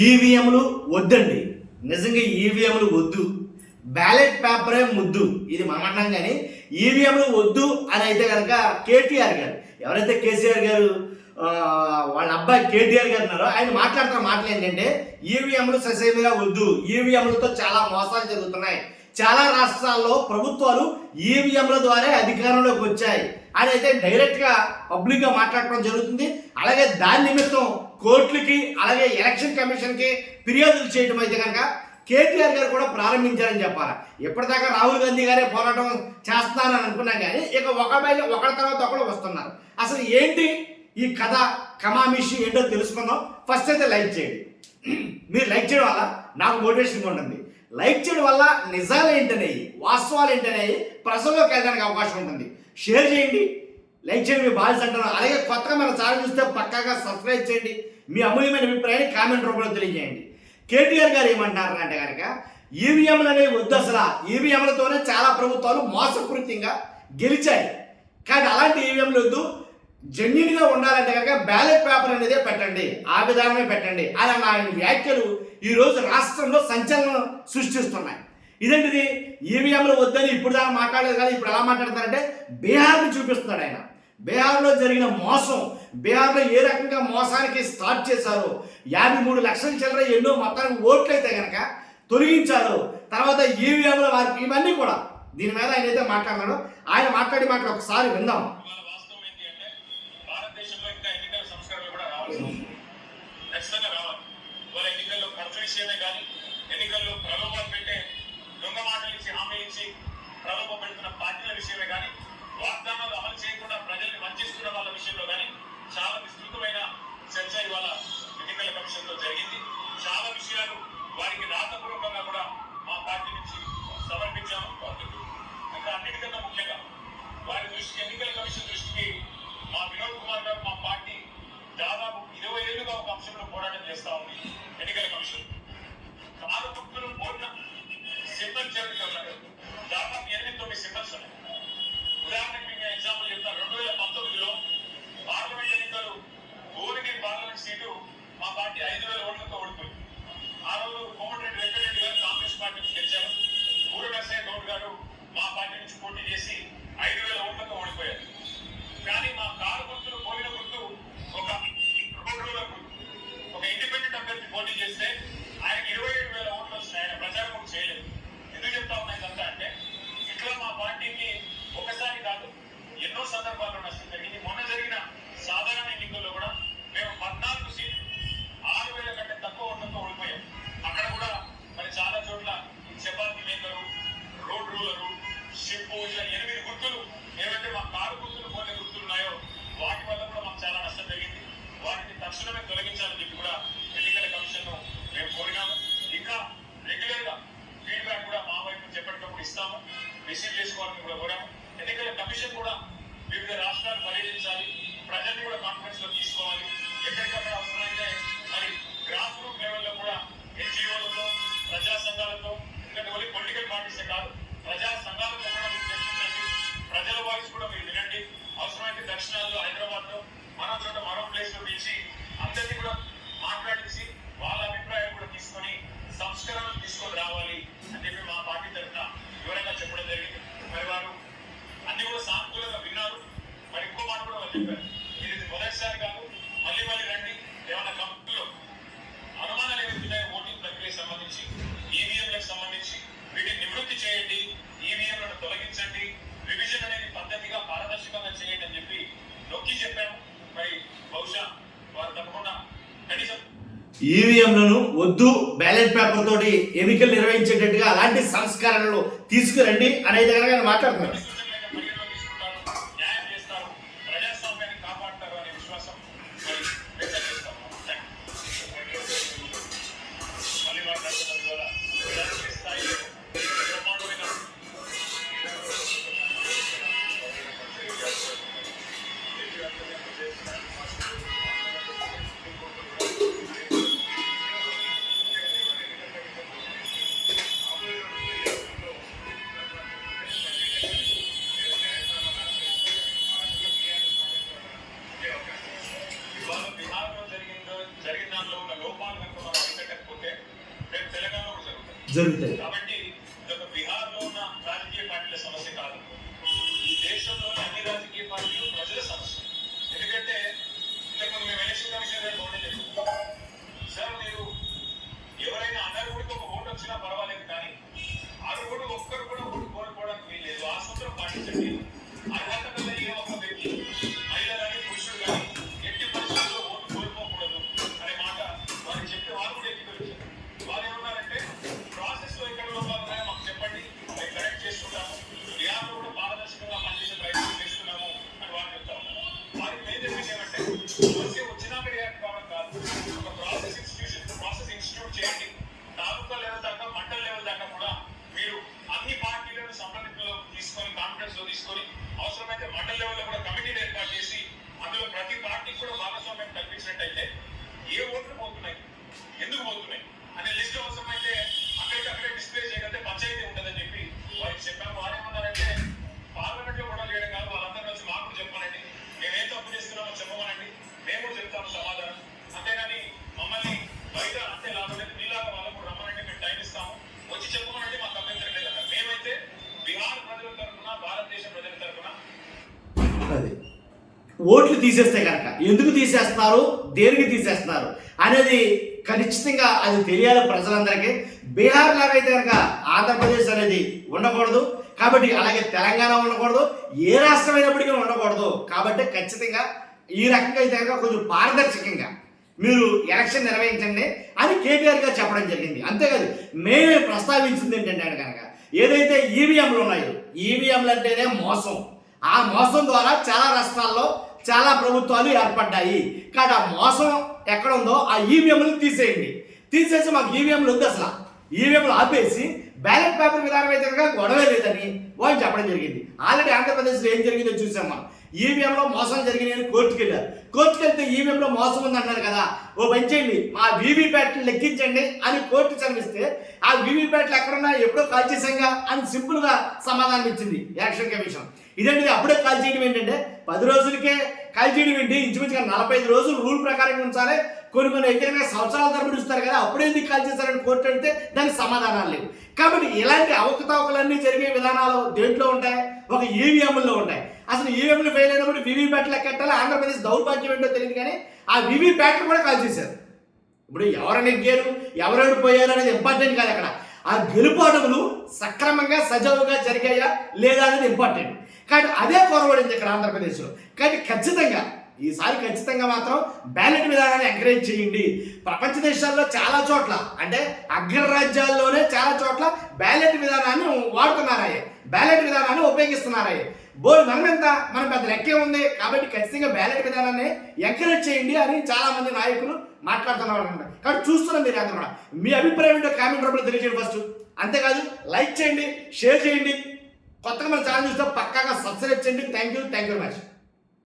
ఈవీఎంలు వద్దండి. నిజంగా ఈవీఎంలు వద్దు, బ్యాలెట్ పేపరే ముద్దు. ఇది మనం అన్నాం కానీ ఈవీఎంలు వద్దు అని అయితే కనుక కేటీఆర్ గారు, ఎవరైతే కేసీఆర్ గారు వాళ్ళ అబ్బాయి కేటీఆర్ గారు ఉన్నారో ఆయన మాట్లాడుతున్న మాటలు ఏంటంటే ఈవీఎంలు ససేమిగా వద్దు, ఈవీఎంలతో చాలా మోసాలు జరుగుతున్నాయి, చాలా రాష్ట్రాల్లో ప్రభుత్వాలు ఈవీఎంల ద్వారా అధికారంలోకి వచ్చాయి అని అయితే డైరెక్ట్గా పబ్లిక్గా మాట్లాడటం జరుగుతుంది. అలాగే దాని నిమిత్తం కోర్టులకి అలాగే ఎలక్షన్ కమిషన్కి ఫిర్యాదులు చేయడం అయితే కనుక కేటీఆర్ గారు కూడా ప్రారంభించారని చెప్పాలి. ఇప్పటిదాకా రాహుల్ గాంధీ గారే పోరాటం చేస్తున్నారని అనుకున్నాం కానీ ఇక ఒకరి తర్వాత ఒకరు వస్తున్నారు. అసలు ఏంటి ఈ కథ కమామిషి ఏంటో తెలుసుకుందాం. ఫస్ట్ అయితే లైక్ చేయండి. మీరు లైక్ చేయడం వల్ల నాకు మోటివేషన్గా ఉంటుంది. లైక్ చేయడం వల్ల నిజాలు ఏంటనేవి, వాస్తవాలు ఏంటనేవి ప్రజల్లోకి వెళ్ళడానికి అవకాశం ఉంటుంది. షేర్ చేయండి, లైక్ చేయండి, మీ బాధ్యత అంటారు. అలాగే కొత్తగా మన ఛానల్ చూస్తే పక్కాగా సబ్స్క్రైబ్ చేయండి. మీ అమూల్యమైన అభిప్రాయాన్ని కామెంట్ రూపంలో తెలియజేయండి. కేటీఆర్ గారు ఏమంటారు అంటే కనుక ఈవీఎంలు అనేవి వద్దు. అసలు ఈవీఎంలతోనే చాలా ప్రభుత్వాలు మోసపూరితంగా గెలిచాయి. కానీ అలాంటి ఈవీఎంలు వద్దు, జెన్యున్గా ఉండాలంటే కనుక బ్యాలెట్ పేపర్ అనేదే పెట్టండి, ఆ విధానమే పెట్టండి అని ఆయన వ్యాఖ్యలు ఈరోజు రాష్ట్రంలో సంచలనం సృష్టిస్తున్నాయి. ఇదేంటిది, ఈవీఎంలు వద్దని ఇప్పుడు దాకా మాట్లాడలేదు కానీ ఇప్పుడు ఎలా మాట్లాడతారంటే బీహార్ని చూపిస్తున్నాడు ఆయన. బీహార్లో జరిగిన మోసం, బీహార్లో ఏ రకంగా మోసానికి స్టార్ట్ చేశారో, 53 లక్షల చిల్లర ఎన్నో మొత్తానికి ఓట్లు అయితే కనుక తొలగించారు. తర్వాత ఈవీఎంల వారికి ఇవన్నీ కూడా దీని మీద ఆయన అయితే మాట్లాడినాడు. ఆయన మాట్లాడి మాటలు ఒకసారి విందాం. ఎన్నికల్లో ప్రలోభాలు పెట్టే దొంగ మాటలు ఇచ్చి హామీ ఇచ్చి ప్రలోభ పెడుతున్న పార్టీల విషయమే కానీ వాగ్దానాలు అమలు చేయకుండా ప్రజల్ని వంచిస్తున్న వాళ్ళ విషయంలో కానీ చాలా విస్తృతమైన చర్చ ఇవాళ ఎన్నికల కమిషన్ తో జరిగింది. చాలా విషయాలు వారికి రాతపూర్వకంగా కూడా మా పార్టీ నుంచి సమర్పించాము. ఇంకా అన్నిటికన్నా ముఖ్యంగా వారి దృష్టికి, ఎన్నికల కమిషన్ దృష్టికి మా వినోద్ కుమార్ గారు, మా పార్టీ దాదాపు 20 ఏళ్లుగా ఒక అంశంలో పోరాటం చేస్తా ఉంది. ఎన్నికల కమిషన్ కారు గుర్తులు పోయిన సింబల్ జరుగుతున్నారు. దాదాపు 8-9 సింబల్స్ ఉన్నాయి. ఉదాహరణకు మీకు ఎగ్జాంపుల్ చెప్తాను. 2019లో పార్లమెంట్ ఎన్నికలు భువనగిరి పార్లమెంట్ సీటు మా పార్టీ 5,000 ఓట్లతో ఓడిపోయింది. ఆ రోజు కోమటిరెడ్డి వెంకటరెడ్డి గారు కాంగ్రెస్ పార్టీ నుంచి గెలిచారు. ఊరు నరసయ్య గౌడ్ గారు మా పార్టీ నుంచి పోటీ చేసి 5,000 ఓట్లతో ఓడిపోయారు. కానీ మా కారు గుర్తులు పోయిన గుర్తు ఒక ఇండిపెండెంట్ అభ్యర్థి పోటీ చేస్తే ఆయనకి 27,000 ఓట్లు వస్తున్నాయి. ఆయన ప్రచారం కూడా చేయలేదు. ఎందుకు చెప్తా ఉన్నా ఇదంతా అంటే ఇట్లా మా పార్టీకి ఒకసారి కాదు ఎన్నో సందర్భాల్లో నష్టం జరిగింది. మొన్న జరిగిన సాధారణ ఎన్నికల్లో కూడా మేము 14 సీట్లు 6,000 కంటే తక్కువ ఓట్లతో ఓడిపోయాం. అక్కడ కూడా మరి చాలా చోట్ల chapati maker, road ruler, ship, ఇలా 8 గుర్తులు ఏవైతే మా కారు గుర్తులు పోలే గుర్తులు ఉన్నాయో వాటి వల్ల కూడా మాకు చాలా నష్టం జరిగింది. వాటిని తక్షణమే తొలగించాలని చెప్పి కూడా ఎన్నికల కమిషన్ మేము కోరినాము. ఇంకా రెగ్యులర్ గా ఫీడ్బ్యాక్ కూడా మా వైపు చెప్పేటప్పుడు ఇస్తాము, రిసీవ్ చేసుకోవాలని కూడా కోరాము. ఎన్నికల కమిషన్ కూడా వివిధ రాష్ట్రాలు పర్యటించాలి, ప్రజల్ని కూడా కాన్ఫరెన్స్ లో తీసుకోవాలి. ఎక్కడికక్కడ అవసరమైతే మరి గ్రాస్ రూట్ లెవెల్లో కూడా ఎన్జిఓలతో, ప్రజా సంఘాలతో, ఎందుకంటే ఓన్లీ పొలిటికల్ పార్టీసే కాదు, ప్రజా సంఘాలతో కూడా మీరు చర్చించండి. ప్రజల వాయిస్ కూడా మీరు వినండి. అవసరమైతే దక్షిణాల్లో, హైదరాబాద్ లో, మరో చోట మరో ప్లేస్ లో పిలిచి అందరినీ కూడా మాట్లాడించి వాళ్ళ అభిప్రాయాలు కూడా తీసుకొని సంస్కరణలు తీసుకొని రావాలి అని చెప్పి మా పార్టీ తరఫున వివరంగా చెప్పడం జరిగింది. మరి వారు అన్ని కూడా సానుకూలంగా విన్నారు. మరి ఇంకో మాట కూడా వాళ్ళు చెప్పారు, ఇది మొదటిసారి కాదు, మళ్ళీ రండి, ఏమైనా కంపెనీలో అనుమానాలు ఏవైతున్నాయో ఓటింగ్ ప్రక్రియకు సంబంధించి, ఈవీఎంలకు సంబంధించి వీటిని నివృత్తి చేయండి, ఈవీఎంలను తొలగించండి, రివిజన్ అనేది పద్ధతిగా పారదర్శకంగా చేయండి అని చెప్పి నొక్కి చెప్పాము. మరి బహుశా వారు తప్పకుండా కనీసం ఈవీఎంలను వద్దు, బ్యాలెట్ పేపర్ తోటి ఎన్నికలు నిర్వహించేటట్టుగా అలాంటి సంస్కరణలు తీసుకురండి అనేది కనుక మాట్లాడుతున్నారు. న్యాయం చేస్తారు, ప్రజాస్వామ్యాన్ని కాపాడతారు అనే విశ్వాసం వ్యక్తం చేస్తాం. మళ్ళీ మాట్లాడుతున్నారు ద్వారా జాతీయ స్థాయిలో బ్రహ్మాండమైన జరిగిన దానిలో ఉన్న లోపాలు కనుక మనం జరుగుతాయి. కాబట్టి ఇది ఒక బీహార్లో ఉన్న రాజకీయ పార్టీల సమస్య కాదు, ఈ దేశంలోని అన్ని రాజకీయ పార్టీలు ప్రజల సమస్య. ఎందుకంటే ఇంతకుముందు మేము ఎలక్షన్ కమిషన్ గారు ఒకటే చెప్తాం, సార్ మీరు ఎవరైనా అందరు కూడా ఒక ఓటు వచ్చినా పర్వాలేదు, కానీ అరుగుడు ఒక్కరు కూడా ఓటు కోల్పోవడానికి వీల్లేదు. ఆ సూత్రం పాటించండి. అర్హత గల ఏ ఒక్క వ్యక్తి, మహిళ కానీ పురుషుడు కానీ ఎట్టి పరిస్థితుల్లో ఓటు కోల్పోకూడదు అనే మాట వారు చెప్పి వారు కూడా ఎక్కిపోయించారు. వారు ఏమన్నారంటే ప్రాసెస్ లో ఎక్కడ లోపాలు ఉన్నాయో మాకు చెప్పండి, మేము కరెక్ట్ చేసుకుంటాము, బీహార్లో కూడా పారదర్శకంగా పనిచేసే ప్రయత్నం చేస్తున్నాము అని వారు చెప్తాము. వారికి మేము చెప్పింది ఏమంటే సమస్య వచ్చినాక రియాక్ట్ కావడం కాదు, ఒక ప్రాసెస్ ఇన్స్టిట్యూట్ చేయండి. తాలూకా లెవెల్ దాకా మండల్ లెవెల్ దాకా కూడా మీరు అన్ని పార్టీలను సంప్రదింపులో తీసుకొని కాన్ఫరెన్స్ లో తీసుకొని అవసరమైతే మండల్ లెవెల్లో కూడా కమిటీలు ఏర్పాటు చేసి అందులో ప్రతి పార్టీకి కూడా భాగస్వామ్యం కల్పించినట్టయితే ఏ ఓట్లు పోతున్నాయి, ఎందుకు పోతున్నాయి అనే లిస్ట్ అవసరమైతే అక్కడికక్కడే డిస్ప్లే చేయగలిగితే పంచాయతీ ఉంటుందని చెప్పి వారికి చెప్పాము. వారేమన్నారంటే పార్లమెంట్ లో కూడా లేడం కాదు, వాళ్ళందరూ వచ్చి మాకు చెప్పమనండి, మేమేం తప్పు చేస్తున్నామో చెప్పమనండి, మేము కూడా చెప్తాము సమాధానం, అంతేగాని మమ్మల్ని బయట అంటే లాభం లేదు, మీలాగా వాళ్ళకు కూడా రమ్మనండి, మేము టైం ఇస్తాము, వచ్చి చెప్పమనండి, మాకు అభ్యంతరం లేదన్నారు. మేమైతే బీహార్ ప్రజల తరఫున భారతదేశ ప్రజల తరఫున అది ఓట్లు తీసేస్తే కనుక ఎందుకు తీసేస్తున్నారు, దేనికి తీసేస్తున్నారు అనేది ఖచ్చితంగా అది తెలియాలి ప్రజలందరికీ. బీహార్ లాగా అయితే కనుక ఆంధ్రప్రదేశ్ అనేది ఉండకూడదు, కాబట్టి అలాగే తెలంగాణ ఉండకూడదు, ఏ రాష్ట్రం అయినప్పటికీ ఉండకూడదు. కాబట్టి ఖచ్చితంగా ఈ రకంగా అయితే కనుక కొంచెం పారదర్శకంగా మీరు ఎలక్షన్ నిర్వహించండి అని కేటీఆర్ గారు చెప్పడం జరిగింది. అంతేకాదు మేమే ప్రస్తావించింది ఏంటంటే కనుక ఏదైతే ఈవీఎంలు ఉన్నాయో, ఈవీఎంలు అంటేనే మోసం, ఆ మోసం ద్వారా చాలా రాష్ట్రాల్లో చాలా ప్రభుత్వాలు ఏర్పడ్డాయి. కాబట్టి ఆ మోసం ఎక్కడ ఉందో ఆ ఈవీఎంలు తీసేసి మాకు ఈవీఎంలు వద్దు, అసలు ఈవీఎంలు ఆపేసి బ్యాలెట్ పేపర్ విధానం అయితే కనుక గొడవే లేదని వాళ్ళు చెప్పడం జరిగింది. ఆల్రెడీ ఆంధ్రప్రదేశ్లో ఏం జరిగిందో చూసాం మనం. ఈవీఎంలో మోసం జరిగిందని కోర్టుకు వెళ్ళారు, కోర్టుకు వెళ్తే ఈవీఎంలో మోసం ఉంది అన్నారు కదా, ఓ పంచేయండి మా వీవీప్యాట్లు లెక్కించండి అని కోర్టు చదివిస్తే ఆ వీవీప్యాట్లు ఎక్కడున్నా ఎప్పుడో కాల్ చేసాంగా అని సింపుల్గా సమాధానం ఇచ్చింది ఎలక్షన్ కమిషన్. ఇదేంటిది అప్పుడే కాల్ చేయడం ఏంటంటే 10 రోజులకే కాల్ చేయడం ఏంటి, ఇంచుమించుగా 45 రోజులు రూల్ ప్రకారంగా ఉంచాలి, కొన్ని అయితే సంవత్సరాల తరబడి ఇస్తారు కదా, అప్పుడే ఎందుకు కాల్ చేశారని కోర్టు అడిగితే దానికి సమాధానాలు లేవు. కాబట్టి ఇలాంటి అవకతవకలన్నీ జరిగే విధానాలు దేంట్లో ఉంటాయి, ఒక ఈవీఎంలో ఉంటాయి. అసలు ఈవీఎంలు ఫెయిల్ అయినప్పుడు వీవీప్యాట్లు ఎక్కట్టాలి, ఆంధ్రప్రదేశ్ దౌర్భాగ్యం ఏంటో తెలియదు, కానీ ఆ వీవీప్యాట్లు కూడా కాల్ చేశారు. ఇప్పుడు ఎవరు నెగ్గారు ఎవరు ఓడిపోయారు అనేది ఇంపార్టెంట్ కాదు, అక్కడ ఆ గెలుపోటములు సక్రమంగా సజావుగా జరిగాయా లేదా అనేది ఇంపార్టెంట్. కానీ అదే కొరవడింది ఇక్కడ ఆంధ్రప్రదేశ్లో. కానీ ఈసారి ఖచ్చితంగా మాత్రం బ్యాలెట్ విధానాన్ని ఎంకరేజ్ చేయండి. ప్రపంచ దేశాల్లో చాలా చోట్ల అంటే అగ్రరాజ్యాల్లోనే చాలా చోట్ల బ్యాలెట్ విధానాన్ని వాడుతున్నారాయే, బ్యాలెట్ విధానాన్ని ఉపయోగిస్తున్నారాయే. మనమెంత మన పెద్ద లెక్కే ఉంది. కాబట్టి ఖచ్చితంగా బ్యాలెట్ విధానాన్ని ఎంకరేజ్ చేయండి అని చాలా మంది నాయకులు మాట్లాడుతున్నారు అనమాట. కాబట్టి చూస్తున్నాం మీరు అందరూ కూడా మీ అభిప్రాయం ఏంటో కామెంట్ రూపంలో తెలియజేయండి ఫస్ట్. అంతేకాదు లైక్ చేయండి, షేర్ చేయండి, కొత్తగా మన ఛానల్ చూస్తే పక్కాగా సబ్స్క్రైబ్ చేయండి. Thank you very much.